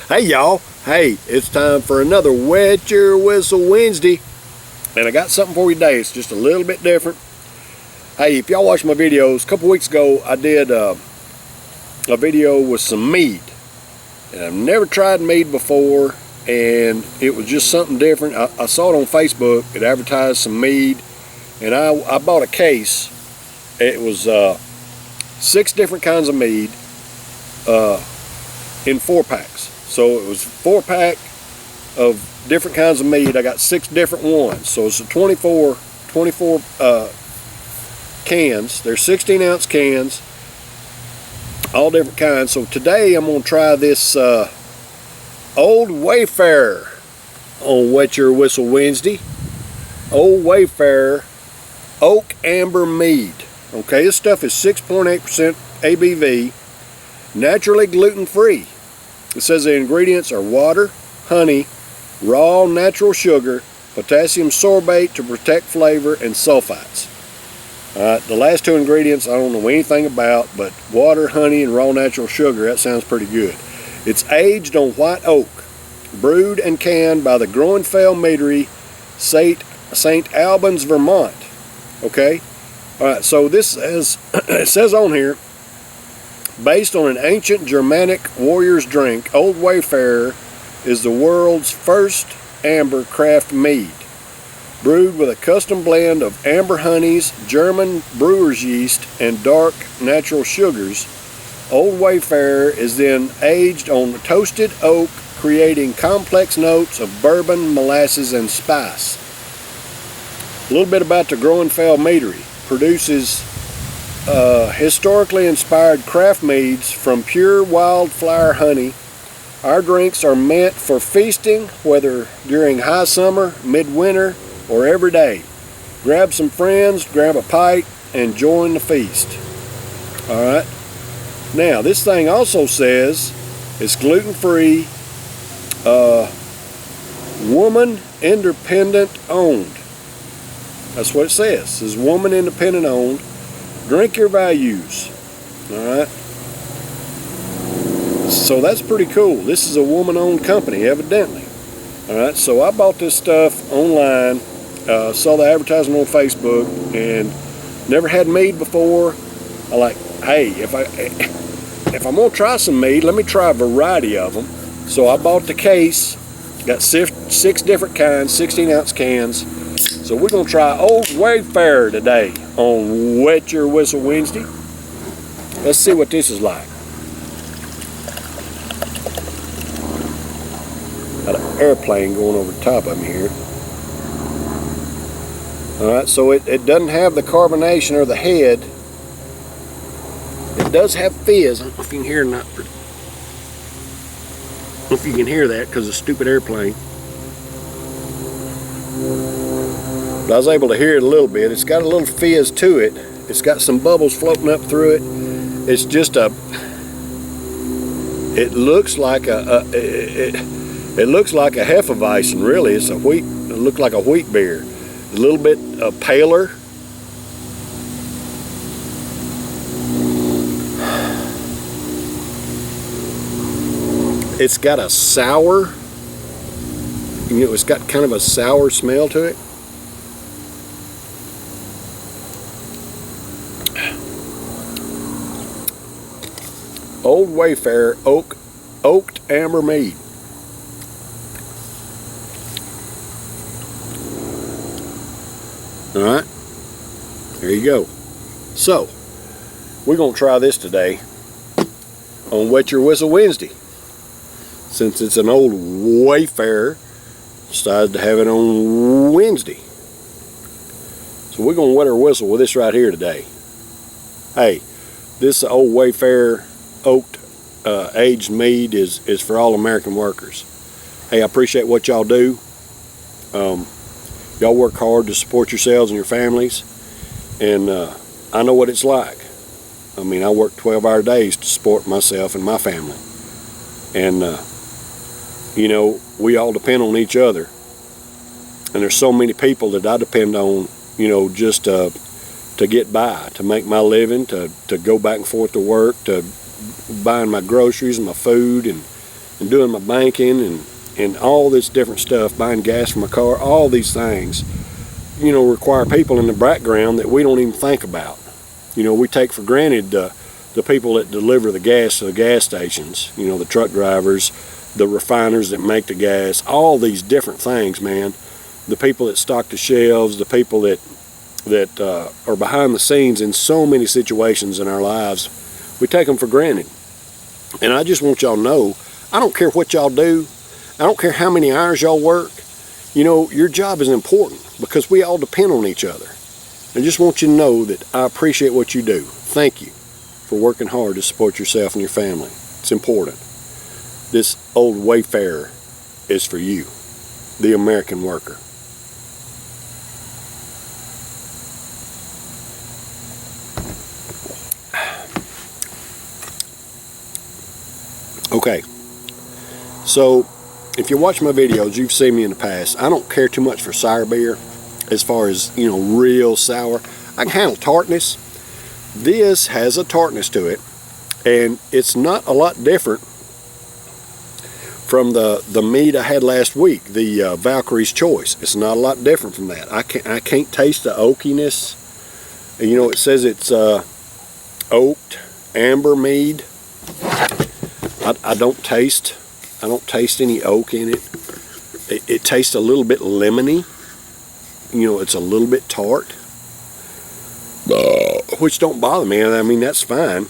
Hey y'all, hey, it's time for another Wet Your Whistle Wednesday, and I got something for you today. It's just a little bit different. Hey, if y'all watch my videos, a couple weeks ago I did a video with some Mead, and I've never tried Mead before, and it was just something different. I saw it on Facebook. It advertised some Mead, and I bought a case. It was 6 different kinds of Mead in 4-packs. So it was 4-pack of different kinds of Mead. I got 6 different ones. So it's a 24 cans. They're 16-ounce cans, all different kinds. So today I'm going to try this Old Wayfarer on Wet Your Whistle Wednesday. Old Wayfarer Oak Amber Mead. Okay, this stuff is 6.8% ABV, naturally gluten-free. It says the ingredients are water, honey, raw natural sugar, potassium sorbate to protect flavor, and sulfites. The last 2 ingredients I don't know anything about, but water, honey, and raw natural sugar, that sounds pretty good. It's aged on white oak, brewed and canned by the Groennfell Meadery, St. Albans, Vermont. Okay? Alright, so this is, it says on here, based on an ancient Germanic warrior's drink, Old Wayfarer is the world's first amber craft mead. Brewed with a custom blend of amber honeys, German brewer's yeast, and dark natural sugars, Old Wayfarer is then aged on toasted oak, creating complex notes of bourbon, molasses, and spice. A little bit about the Groennfell Meadery. Produces historically inspired craft meads from pure wildflower honey. Our drinks are meant for feasting, whether during high summer, midwinter, or every day. Grab some friends, grab a pint, and join the feast. Alright. Now, this thing also says it's gluten-free, woman independent owned. That's what it says. It says woman independent owned. Drink your values. Alright. So that's pretty cool. This is a woman owned company, evidently. Alright, so I bought this stuff online, saw the advertisement on Facebook, and never had Mead before. I like, hey, if I'm gonna try some Mead, let me try a variety of them. So I bought the case, got 6 different kinds, 16-ounce cans. So we're going to try Old Wayfarer today on Wet Your Whistle Wednesday. Let's see what this is like. Got an airplane going over the top of me here. Alright, so it doesn't have the carbonation or the head. It does have fizz. I don't know if you can hear or not. I don't know if you can hear that because of the stupid airplane. But I was able to hear it a little bit. It's got a little fizz to it. It's got some bubbles floating up through it. It's just a. It looks like a. It looks like a Hefeweizen. Really, it's a wheat. It looks like a wheat beer. A little bit paler. It's got a sour. You know, it's got kind of a sour smell to it. Old Wayfarer Oaked Amber Mead. Alright, there you go. So, we're going to try this today on Wet Your Whistle Wednesday. Since it's an Old Wayfarer, decided to have it on Wednesday. So we're going to wet our whistle with this right here today. Hey, this Old Wayfarer oaked aged mead is for all American workers. Hey, I appreciate what y'all do. Y'all work hard to support yourselves and your families, and I know what it's like. I mean, I work 12-hour days to support myself and my family, and you know, we all depend on each other, and there's so many people that I depend on, you know, just to get by, to make my living, to go back and forth to work, to buying my groceries and my food, and and doing my banking and all this different stuff, buying gas for my car, all these things, you know, require people in the background that we don't even think about. You know, we take for granted the people that deliver the gas to the gas stations, you know, the truck drivers, the refiners that make the gas, all these different things, man. The people that stock the shelves, the people that are behind the scenes in so many situations in our lives, we take them for granted. And I just want y'all to know, I don't care what y'all do, I don't care how many hours y'all work, you know, your job is important because we all depend on each other. I just want you to know that I appreciate what you do. Thank you for working hard to support yourself and your family. It's important. This old Wayfarer is for you, the American worker. Okay, so if you watch my videos, you've seen me in the past. I don't care too much for sour beer as far as, you know, real sour. I can handle tartness. This has a tartness to it, and it's not a lot different from the mead I had last week, the Valkyrie's Choice. It's not a lot different from that. I can't taste the oakiness. You know, it says it's oaked amber mead. I don't taste any oak in it. It tastes a little bit lemony. You know, it's a little bit tart, which don't bother me. I mean, that's fine.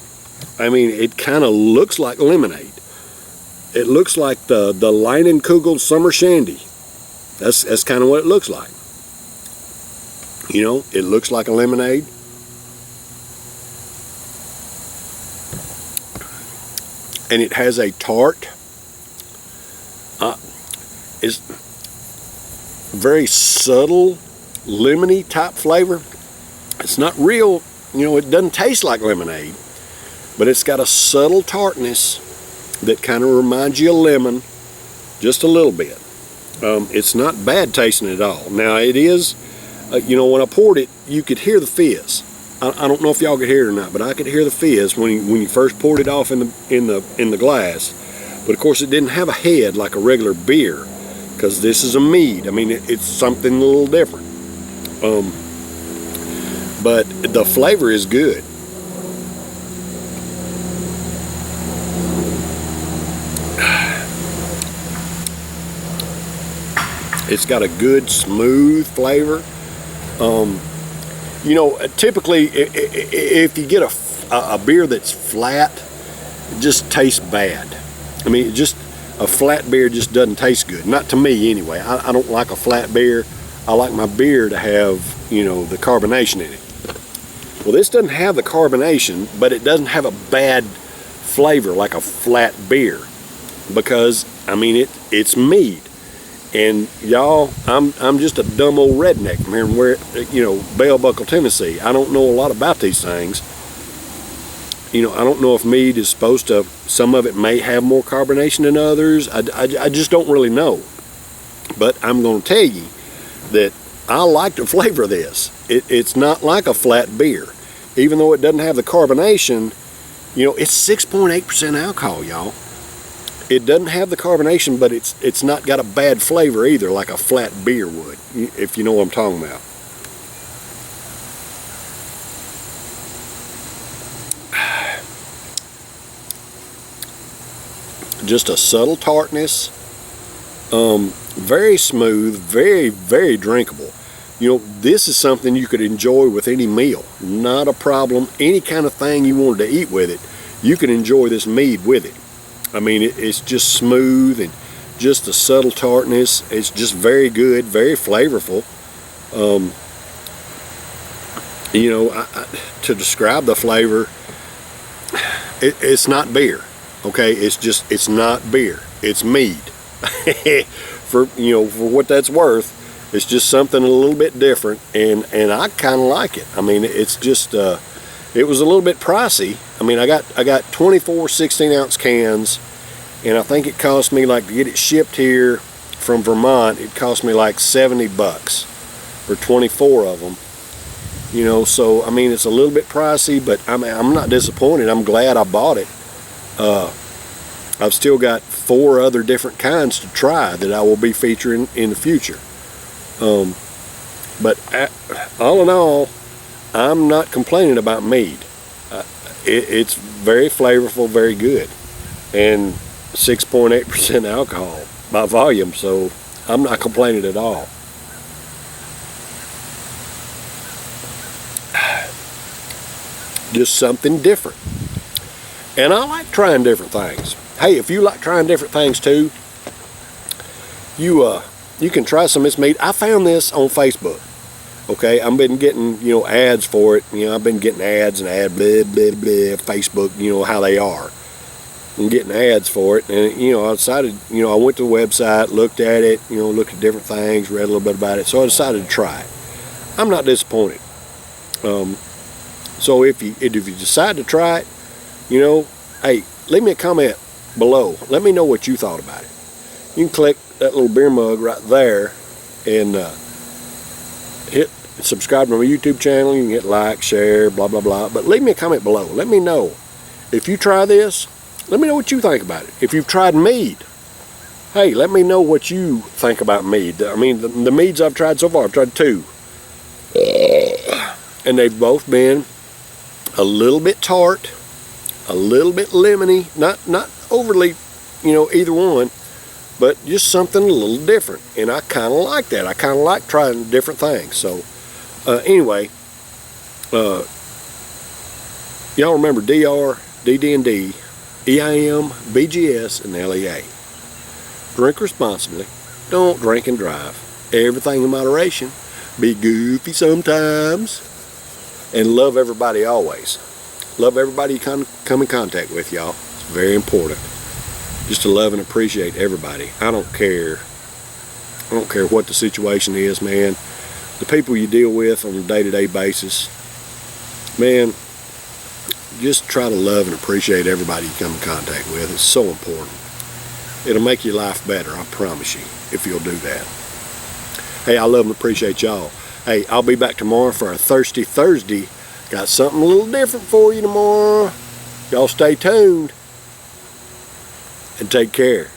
I mean, it kind of looks like lemonade. It looks like the Leinenkugel Summer Shandy. That's kind of what it looks like. You know, it looks like a lemonade. And it has a tart. It's very subtle, lemony type flavor. It's not real, you know, it doesn't taste like lemonade, but it's got a subtle tartness that kind of reminds you of lemon, just a little bit. It's not bad tasting at all. Now it is, you know, when I poured it, you could hear the fizz. I don't know if y'all could hear it or not, but I could hear the fizz when you first poured it off in the glass. But of course, it didn't have a head like a regular beer, because this is a mead. I mean, it's something a little different. But the flavor is good. It's got a good, smooth flavor. You know, typically, if you get a beer that's flat, it just tastes bad. I mean, a flat beer just doesn't taste good. Not to me, anyway. I don't like a flat beer. I like my beer to have, you know, the carbonation in it. Well, this doesn't have the carbonation, but it doesn't have a bad flavor like a flat beer, because, I mean, it's mead. And y'all, I'm just a dumb old redneck from here, where, you know, Bell Buckle, Tennessee. I don't know a lot about these things. You know, I don't know if mead is supposed to, some of it may have more carbonation than others. I just don't really know. But I'm going to tell you that I like the flavor of this. It's not like a flat beer. Even though it doesn't have the carbonation, you know, it's 6.8% alcohol, y'all. It doesn't have the carbonation, but it's not got a bad flavor either, like a flat beer would, if you know what I'm talking about. Just a subtle tartness, very smooth, very, very drinkable. You know, this is something you could enjoy with any meal, not a problem. Any kind of thing you wanted to eat with it, you can enjoy this mead with it. I mean, it's just smooth and just a subtle tartness. It's just very good, very flavorful. You know, to describe the flavor, it's not beer. Okay, it's not beer. It's mead. For what that's worth, it's just something a little bit different, and I kind of like it. I mean, it's just it was a little bit pricey. I mean, I got 24 16-ounce cans, and I think it cost me, like, to get it shipped here from Vermont, it cost me like $70 for 24 of them. You know, so I mean, it's a little bit pricey, but I'm not disappointed. I'm glad I bought it. I've still got 4 other different kinds to try that I will be featuring in the future. But all in all, I'm not complaining about Mead. It's very flavorful, very good, and 6.8% alcohol by volume, so I'm not complaining at all. Just something different. And I like trying different things. Hey, if you like trying different things too, you can try some of this Mead. I found this on Facebook. Okay, I've been getting, ads for it. I've been getting ads and blah, blah, blah, Facebook, how they are. I'm getting ads for it. And, I decided, I went to the website, looked at it, looked at different things, read a little bit about it. So I decided to try it. I'm not disappointed. So if you decide to try it, hey, leave me a comment below. Let me know what you thought about it. You can click that little beer mug right there and hit subscribe to my YouTube channel. You can hit like, share, blah, blah, blah. But leave me a comment below. Let me know. If you try this, let me know what you think about it. If you've tried Mead, hey, let me know what you think about Mead. I mean, the Meads I've tried so far, I've tried 2. And they've both been a little bit tart, a little bit lemony, not overly, either one, but just something a little different. And I kind of like that. I kind of like trying different things. So anyway, y'all remember DR, DD&D, EIM, BGS, and LEA. Drink responsibly. Don't drink and drive. Everything in moderation. Be goofy sometimes. And love everybody always. Love everybody you come in contact with, y'all. It's very important. Just to love and appreciate everybody. I don't care what the situation is, man. The people you deal with on a day-to-day basis, man, just try to love and appreciate everybody you come in contact with. It's so important. It'll make your life better, I promise you, if you'll do that. Hey, I love and appreciate y'all. Hey, I'll be back tomorrow for a Thirsty Thursday. Got something a little different for you tomorrow. Y'all stay tuned and take care.